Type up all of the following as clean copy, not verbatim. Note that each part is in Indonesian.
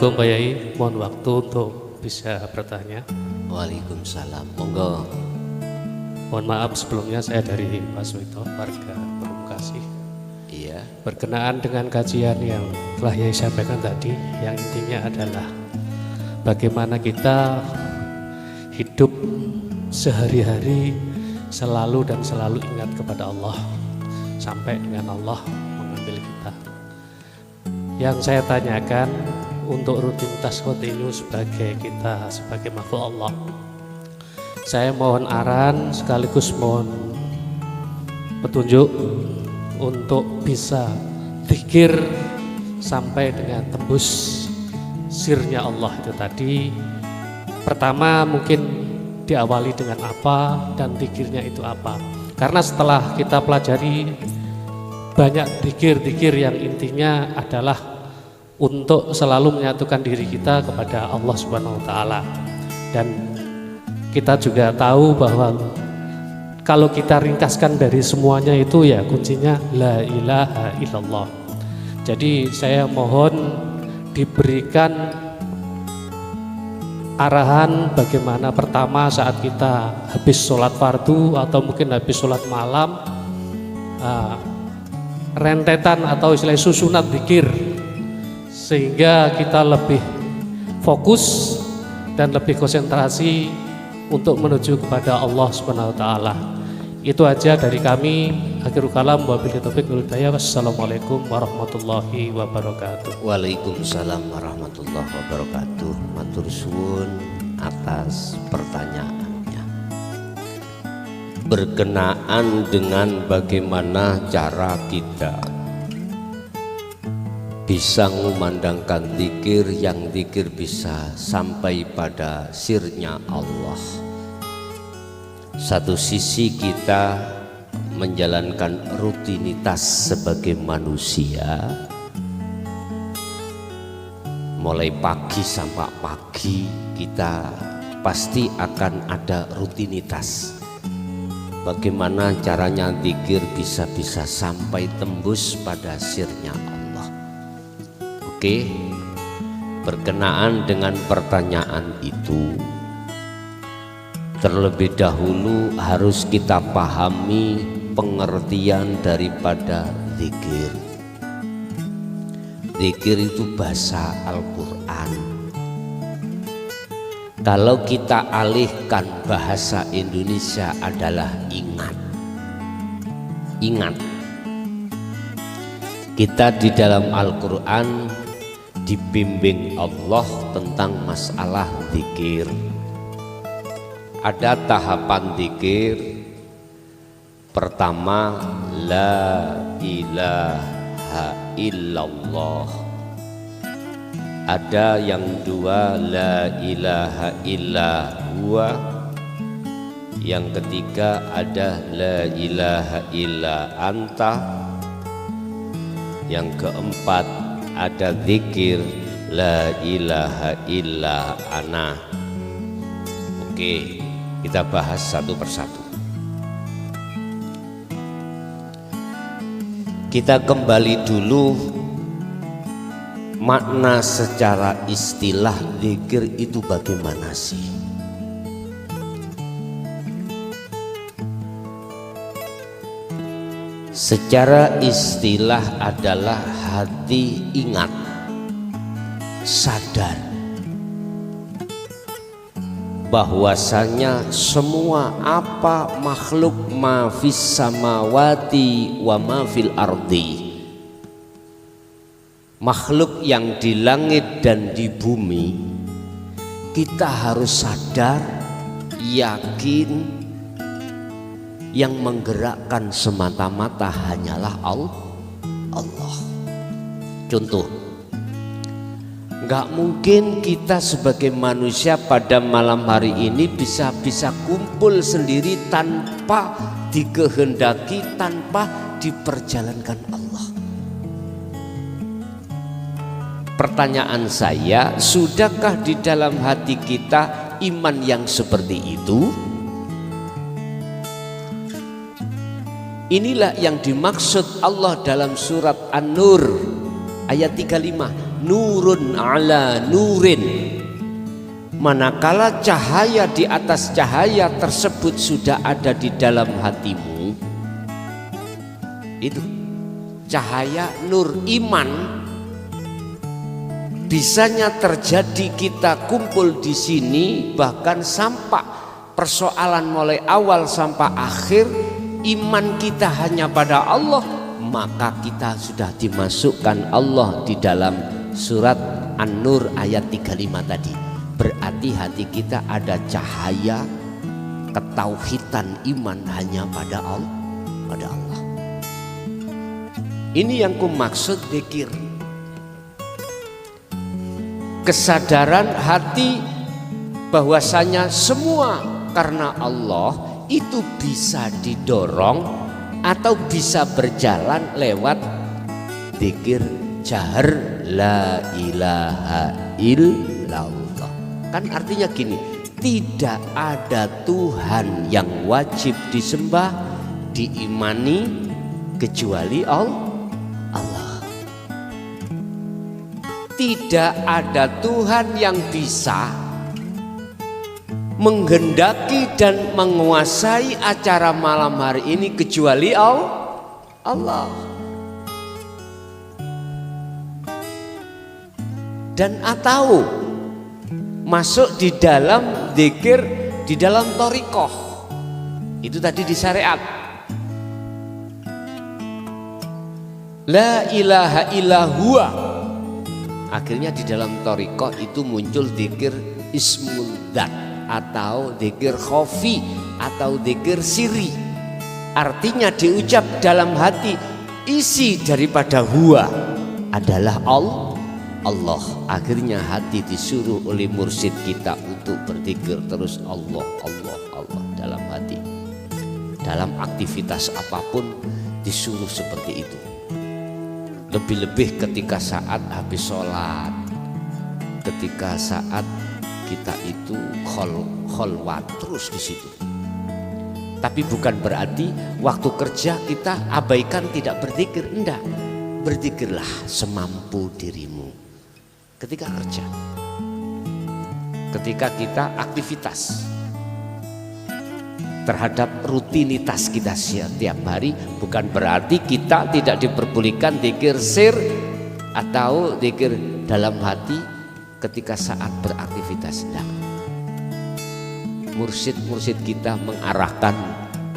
Assalamualaikum Pak Yai, mohon waktu untuk bisa bertanya. Waalaikumsalam, monggo. Mohon maaf sebelumnya, saya dari Pak Suwito, warga Bekasi. Iya. Berkenaan dengan kajian yang telah Yai sampaikan tadi, yang intinya adalah bagaimana kita hidup sehari-hari selalu dan selalu ingat kepada Allah, sampai dengan Allah mengambil kita. Yang saya tanyakan, untuk rutinitas kontinu sebagai kita, sebagai makhluk Allah, saya mohon arahan sekaligus mohon petunjuk untuk bisa dzikir sampai dengan tembus sirnya Allah itu tadi. Pertama mungkin diawali dengan apa dan dzikirnya itu apa, karena setelah kita pelajari banyak dzikir-dzikir yang intinya adalah untuk selalu menyatukan diri kita kepada Allah Subhanahu wa taala. Dan kita juga tahu bahwa kalau kita ringkaskan dari semuanya itu ya kuncinya la ilaha illallah. Jadi saya mohon diberikan arahan bagaimana pertama saat kita habis sholat fardu atau mungkin habis sholat malam, rentetan atau istilah susunan dzikir, sehingga kita lebih fokus dan lebih konsentrasi untuk menuju kepada Allah Subhanahu wa taala. Itu aja dari kami. Akhirul kalam, wabillahi taufiq wal hidayah. Wassalamualaikum warahmatullahi wabarakatuh. Waalaikumsalam warahmatullahi wabarakatuh. Matur suwun atas pertanyaannya. Berkenaan dengan bagaimana cara kita bisa mengumandangkan dzikir, yang dzikir bisa sampai pada sirnya Allah. Satu sisi kita menjalankan rutinitas sebagai manusia, mulai pagi sampai pagi kita pasti akan ada rutinitas. Bagaimana caranya dzikir bisa sampai tembus pada sirnya Allah. Oke, berkenaan dengan pertanyaan itu, terlebih dahulu harus kita pahami pengertian daripada zikir. Zikir itu bahasa Al-Quran. Kalau kita alihkan bahasa Indonesia adalah ingat. Ingat. Kita di dalam Al-Quran dibimbing Allah tentang masalah zikir. Ada tahapan zikir. Pertama, la ilaha illallah. Ada yang dua, la ilaha illa huwa. Yang ketiga ada la ilaha illa anta. Yang keempat ada zikir la ilaha illa ana. Oke, kita bahas satu persatu. Kita kembali dulu makna secara istilah zikir itu bagaimana sih? Secara istilah adalah hati ingat, sadar bahwasanya semua apa makhluk ma fis samawati wa ma fil ardi, makhluk yang di langit dan di bumi, kita harus sadar, yakin yang menggerakkan semata-mata hanyalah Allah. Contoh, nggak mungkin kita sebagai manusia pada malam hari ini bisa kumpul sendiri tanpa dikehendaki, tanpa diperjalankan Allah. Pertanyaan saya, sudahkah di dalam hati kita iman yang seperti itu? Inilah yang dimaksud Allah dalam surat An-Nur ayat 35. nurun ala nurin. Manakala cahaya di atas cahaya tersebut sudah ada di dalam hatimu, itu cahaya nur iman. Bisanya terjadi kita kumpul di sini, bahkan sampai persoalan mulai awal sampai akhir iman kita hanya pada Allah, maka kita sudah dimasukkan Allah di dalam surat An-Nur ayat 35 tadi. Berarti hati kita ada cahaya ketauhidan iman hanya pada Allah. Ini yang ku maksud zikir. Kesadaran hati bahwasanya semua karena Allah itu bisa didorong atau bisa berjalan lewat zikir jahar la ilaha illallah. Kan artinya gini, tidak ada Tuhan yang wajib disembah, diimani kecuali Allah. Tidak ada Tuhan yang bisa menghendaki dan menguasai acara malam hari ini kecuali Allah. Dan atau masuk di dalam zikir, di dalam thariqah. Itu tadi di syariat. La ilaha illa huwa. Akhirnya di dalam thariqah itu muncul zikir ismul dzat atau zikir khafi atau zikir sirri. Artinya diucap dalam hati, isi daripada huwa adalah Allah. Akhirnya hati disuruh oleh mursyid kita untuk berzikir terus Allah dalam hati. Dalam aktivitas apapun disuruh seperti itu. Lebih-lebih ketika saat habis sholat, ketika saat kita itu kholwat terus di situ. Tapi bukan berarti waktu kerja kita abaikan tidak berzikir, enggak. Berzikirlah semampu dirimu. Ketika kerja, ketika kita aktivitas terhadap rutinitas kita setiap hari, bukan berarti kita tidak diperbolehkan zikir sir atau zikir dalam hati ketika saat beraktivitas. Nah, mursyid-mursyid kita mengarahkan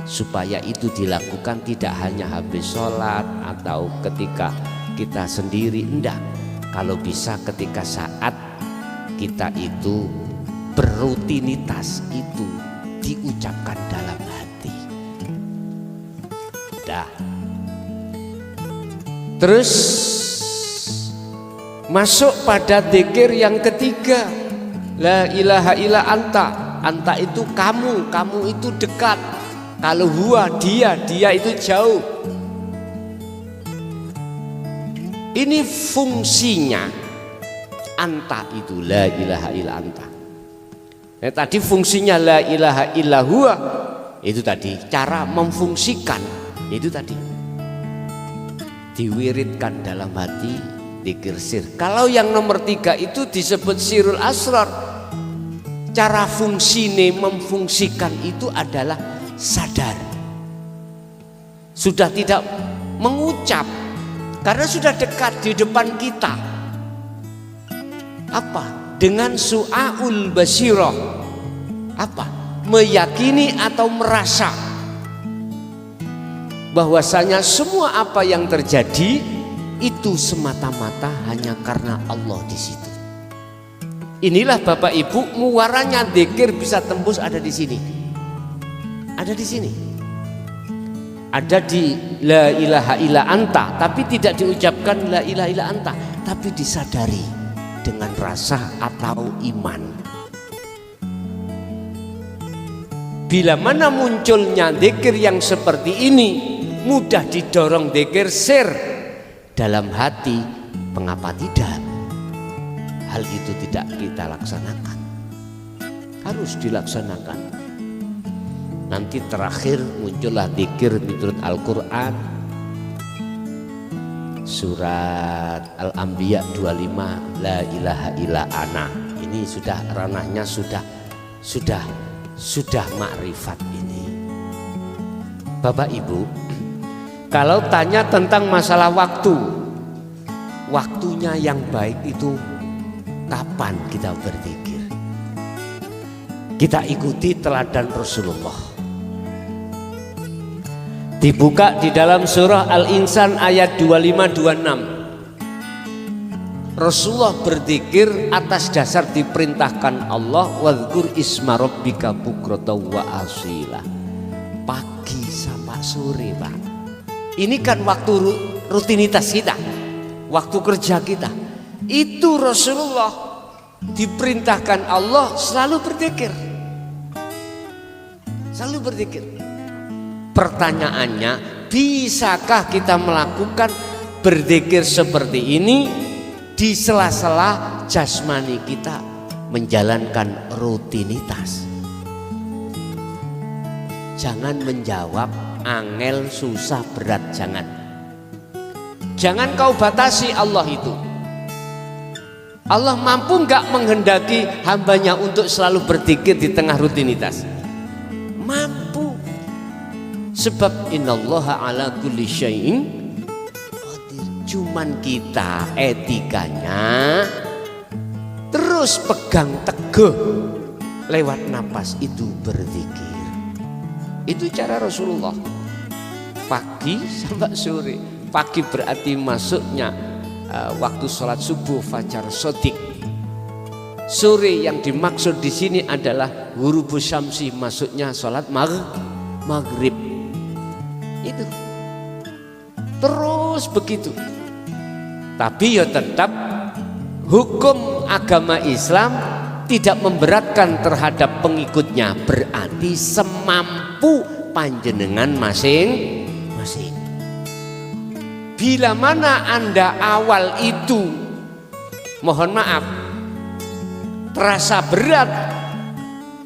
supaya itu dilakukan tidak hanya habis sholat atau ketika kita sendiri, enggak. Kalau bisa ketika saat kita itu berrutinitas itu diucapkan dalam hati. Dah. Terus masuk pada zikir yang ketiga, la ilaha illa anta. Anta itu kamu itu dekat. Kalau huwa dia itu jauh. Ini fungsinya anta itu la ilaha illa anta. Tadi fungsinya la ilaha illa huwa itu tadi, cara memfungsikan itu tadi diwiridkan dalam hati zikir sir. Kalau yang nomor 3 itu disebut sirul asrar. Cara fungsine memfungsikan itu adalah sadar. Sudah tidak mengucap karena sudah dekat di depan kita. Apa? Dengan su'aul basirah. Apa? Meyakini atau merasa bahwasanya semua apa yang terjadi itu semata-mata hanya karena Allah di situ. Inilah Bapak Ibu, muaranya zikir bisa tembus ada di sini. Ada di sini. Ada di la ilaha illa anta, tapi tidak diucapkan la ilaha illa anta, tapi disadari dengan rasa atau iman. Bila mana munculnya zikir yang seperti ini, mudah didorong zikir sir dalam hati. Mengapa tidak? Hal itu tidak kita laksanakan. Harus dilaksanakan. Nanti terakhir muncullah zikir menurut Al-Quran. surat Al-Anbiya 25, la ilaha illa ana. Ini sudah ranahnya sudah makrifat ini. Bapak Ibu, kalau tanya tentang masalah waktunya yang baik itu kapan kita berzikir? Kita ikuti teladan Rasulullah. Dibuka di dalam surah Al-Insan ayat 25-26. Rasulullah berzikir atas dasar diperintahkan Allah, wadhkur isma rabbika bukrata wa asila. Pagi sampai sore, Pak. Ini kan waktu rutinitas kita, waktu kerja kita. Itu Rasulullah diperintahkan Allah selalu berzikir. Selalu berzikir. Pertanyaannya, bisakah kita melakukan berzikir seperti ini di sela-sela jasmani kita menjalankan rutinitas? Jangan menjawab angel, susah, berat, jangan. Jangan kau batasi Allah itu. Allah mampu enggak menghendaki hambanya untuk selalu berzikir di tengah rutinitas? Mampu. Sebab innallaha ala kulli syai'in qadir. Cuman kita etikanya terus pegang teguh lewat napas itu berzikir. Itu cara Rasulullah. Pagi sampai sore. Pagi berarti masuknya waktu sholat subuh fajar sodik. Sore yang dimaksud di sini adalah ghurubus syamsi, masuknya sholat maghrib. Itu terus begitu. Tapi ya tetap hukum agama Islam tidak memberatkan terhadap pengikutnya, berarti semampu panjenengan masing-masing. Bila mana Anda awal itu, mohon maaf, terasa berat,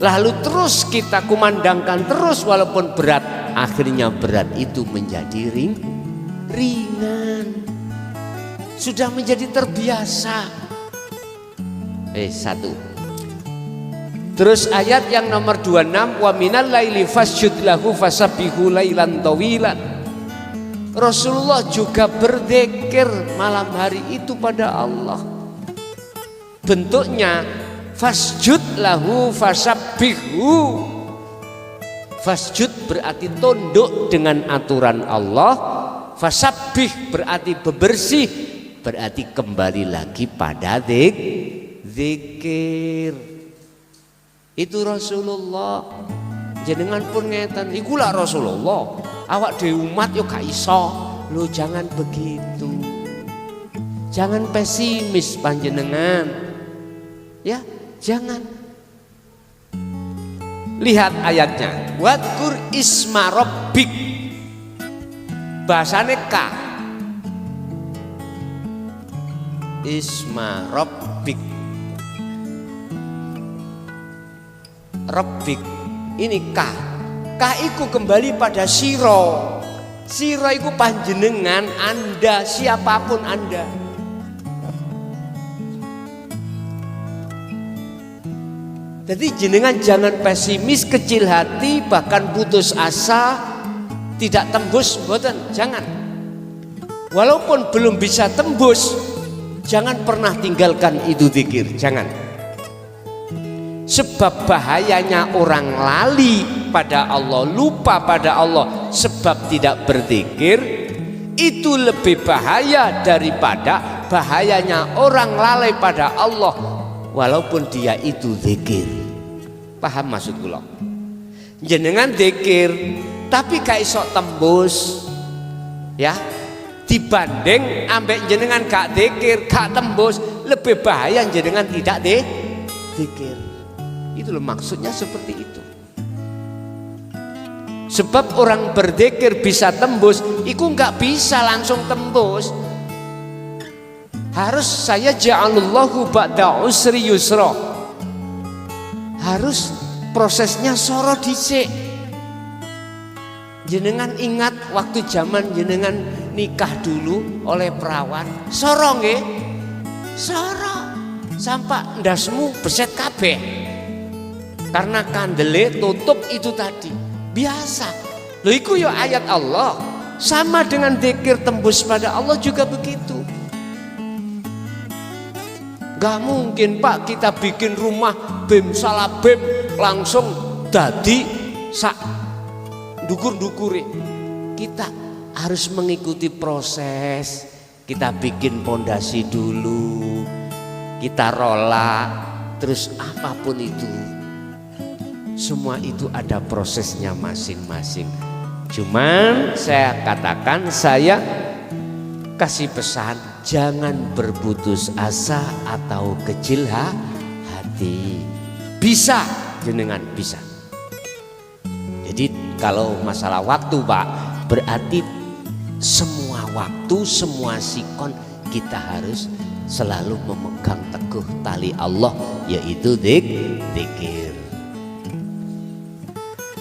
lalu terus kita kumandangkan terus walaupun berat, akhirnya berat itu menjadi ringan, sudah menjadi terbiasa. Satu. Terus ayat yang nomor 26, wa minal laili fasjud lahu fasabbihu lailan tawilan. Rasulullah juga berzikir malam hari itu pada Allah. Bentuknya fasjud lahu fasabbihu. Fasjud berarti tunduk dengan aturan Allah, fasabbih berarti bebersih, berarti kembali lagi pada zikir. Itu Rasulullah. Jenengan pun ngeten, ikulah Rasulullah. Awak dhewe umat yo gak iso. Lo jangan begitu. Jangan pesimis panjenengan. Ya, jangan. Lihat ayatnya. Wadkur isma rabbik. Bahasane ka. Isma rabbik. Rabbik. Ini ka. Ka iku kembali pada siro. Siro iku panjenengan, Anda, siapapun Anda. Jadi jenengan jangan pesimis, kecil hati, bahkan putus asa, tidak tembus, mboten, jangan. Walaupun belum bisa tembus, jangan pernah tinggalkan itu zikir, jangan. Sebab bahayanya orang lali pada Allah, lupa pada Allah sebab tidak berzikir, itu lebih bahaya daripada bahayanya orang lalai pada Allah walaupun dia itu zikir. Paham maksud kula? Jenengan zikir tapi gak iso tembus, ya, dibanding ambek jenengan gak zikir gak tembus, lebih bahaya jenengan tidak zikir. Itu loh maksudnya seperti itu. Sebab orang berzikir bisa tembus, itu nggak bisa langsung tembus. Harus saya ja'alullahu ba'da usri yusra. Harus prosesnya soro dhisik. Jenengan ingat waktu zaman jenengan nikah dulu oleh perawan, sorong nggih. Sorong sampai ndasmu beset kabeh. Karena kandele tutup itu tadi. Biasa. Lho iku ya ayat Allah. Sama dengan zikir tembus pada Allah juga begitu. Gak mungkin Pak kita bikin rumah bim salabim langsung dadi sak dukur-dukure. Kita harus mengikuti proses. Kita bikin pondasi dulu, kita rolak, terus apapun itu, semua itu ada prosesnya masing-masing. Cuman saya katakan, saya kasih pesan, jangan berputus asa atau kecil hati. Bisa, jenengan bisa. Jadi kalau masalah waktu Pak, berarti semua waktu, semua sikon kita harus selalu memegang teguh tali Allah, yaitu zikir.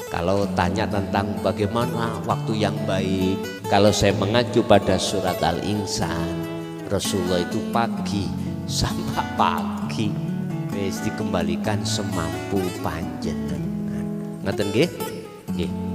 Kalau tanya tentang bagaimana waktu yang baik, kalau saya mengacu pada surat Al-Insan, Rasulullah itu pagi sampai pagi wis dikembalikan semampu panjenengan. Ngoten nggih? Nggih.